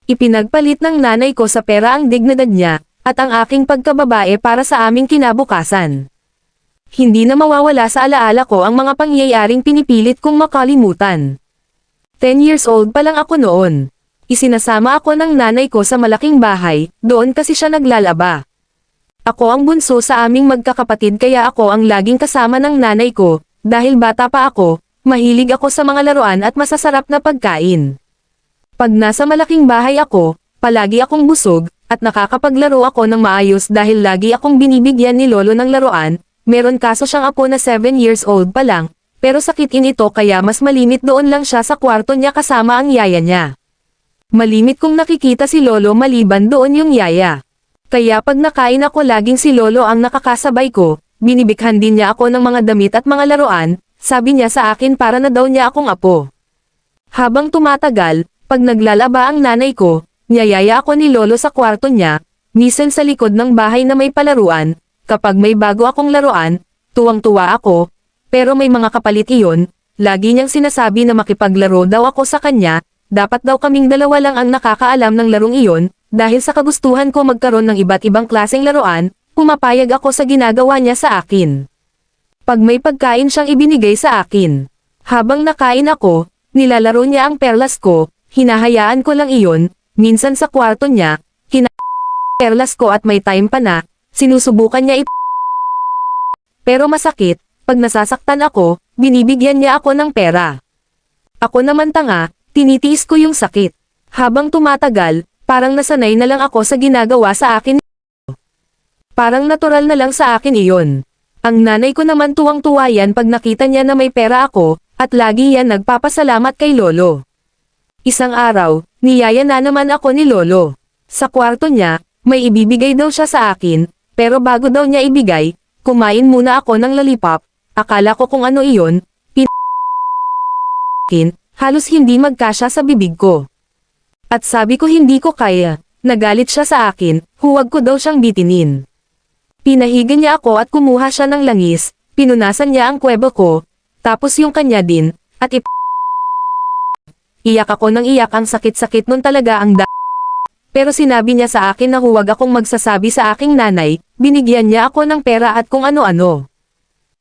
Ipinagpalit ng nanay ko sa pera ang dignidad niya, at ang aking pagkababae para sa aming kinabukasan. Hindi na mawawala sa alaala ko ang mga pangyayaring pinipilit kong makalimutan. 10 years old pa lang ako noon. Isinasama ako ng nanay ko sa malaking bahay, doon kasi siya naglalaba. Ako ang bunso sa aming magkakapatid kaya ako ang laging kasama ng nanay ko, dahil bata pa ako, mahilig ako sa mga laruan at masasarap na pagkain. Pag nasa malaking bahay ako, palagi akong busog, at nakakapaglaro ako ng maayos dahil lagi akong binibigyan ni lolo ng laruan. Meron kaso siyang apo na 7 years old pa lang, pero sakitin ito kaya mas malimit doon lang siya sa kwarto niya kasama ang yaya niya. Malimit kong nakikita si lolo maliban doon yung yaya. Kaya pag nakain ako laging si lolo ang nakakasabay ko, binibighan din niya ako ng mga damit at mga laruan, sabi niya sa akin para na daw niya akong apo. Habang tumatagal, pag naglalaba ang nanay ko, niyayaya ako ni lolo sa kwarto niya, minsan sa likod ng bahay na may palaruan. Kapag may bago akong laruan, tuwang-tuwa ako, pero may mga kapalit iyon, lagi niyang sinasabi na makipaglaro daw ako sa kanya, dapat daw kaming dalawa lang ang nakakaalam ng larong iyon, dahil sa kagustuhan ko magkaroon ng iba't ibang klaseng laruan, pumapayag ako sa ginagawa niya sa akin. Pag may pagkain siyang ibinigay sa akin, habang nakain ako, nilalaro niya ang perlas ko, hinahayaan ko lang iyon, minsan sa kwarto niya, perlas ko at may time pa na, sinusubukan niya pero masakit, pag nasasaktan ako, binibigyan niya ako ng pera. Ako naman tanga, tinitiis ko yung sakit. Habang tumatagal, parang nasanay na lang ako sa ginagawa sa akin. Parang natural na lang sa akin iyon. Ang nanay ko naman tuwang-tuwa yan pag nakita niya na may pera ako, at lagi yan nagpapasalamat kay lolo. Isang araw, niyaya na naman ako ni lolo. Sa kwarto niya, may ibibigay daw siya sa akin, pero bago daw niya ibigay, kumain muna ako ng lollipop, akala ko kung ano iyon, halos hindi magkasya sa bibig ko. At sabi ko hindi ko kaya, nagalit siya sa akin, huwag ko daw siyang bitinin. Pinahiga niya ako at kumuha siya ng langis, pinunasan niya ang kuweba ko, tapos yung kanya din, at iyak ako ng iyak ang sakit-sakit nun talaga ang Pero sinabi niya sa akin na huwag akong magsasabi sa aking nanay, binigyan niya ako ng pera at kung ano-ano.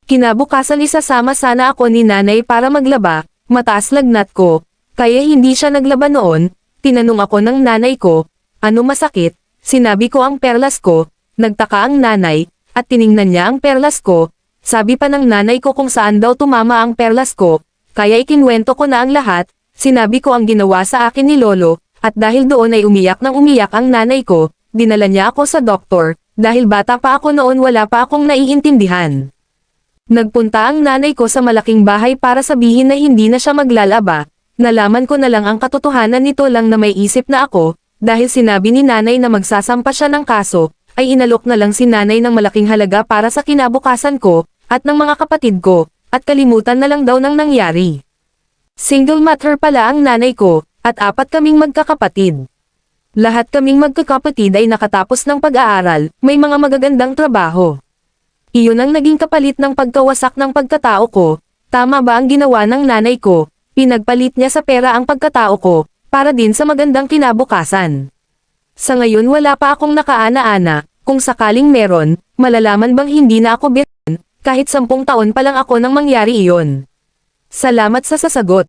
Kinabukasan isasama sana ako ni nanay para maglaba, mataas lagnat ko, kaya hindi siya naglaba noon, tinanong ako ng nanay ko, ano masakit, sinabi ko ang perlas ko, nagtaka ang nanay, at tiningnan niya ang perlas ko, sabi pa ng nanay ko kung saan daw tumama ang perlas ko, kaya ikinwento ko na ang lahat, sinabi ko ang ginawa sa akin ni lolo, at dahil doon ay umiyak nang umiyak ang nanay ko, dinala niya ako sa doktor, dahil bata pa ako noon wala pa akong naiintindihan. Nagpunta ang nanay ko sa malaking bahay para sabihin na hindi na siya maglalaba, nalaman ko na lang ang katotohanan nito lang na may isip na ako, dahil sinabi ni nanay na magsasampa siya ng kaso, ay inalok na lang si nanay ng malaking halaga para sa kinabukasan ko, at ng mga kapatid ko, at kalimutan na lang daw ng nangyari. Single mother pala ang nanay ko, at 4 kaming magkakapatid. Lahat kaming magkakapatid ay nakatapos ng pag-aaral, may mga magagandang trabaho. Iyon ang naging kapalit ng pagkawasak ng pagkatao ko, tama ba ang ginawa ng nanay ko, pinagpalit niya sa pera ang pagkatao ko, para din sa magandang kinabukasan. Sa ngayon wala pa akong nakaana-ana, kung sakaling meron, malalaman bang hindi na ako biran, kahit 10 taon pa lang ako nang mangyari iyon. Salamat sa sasagot.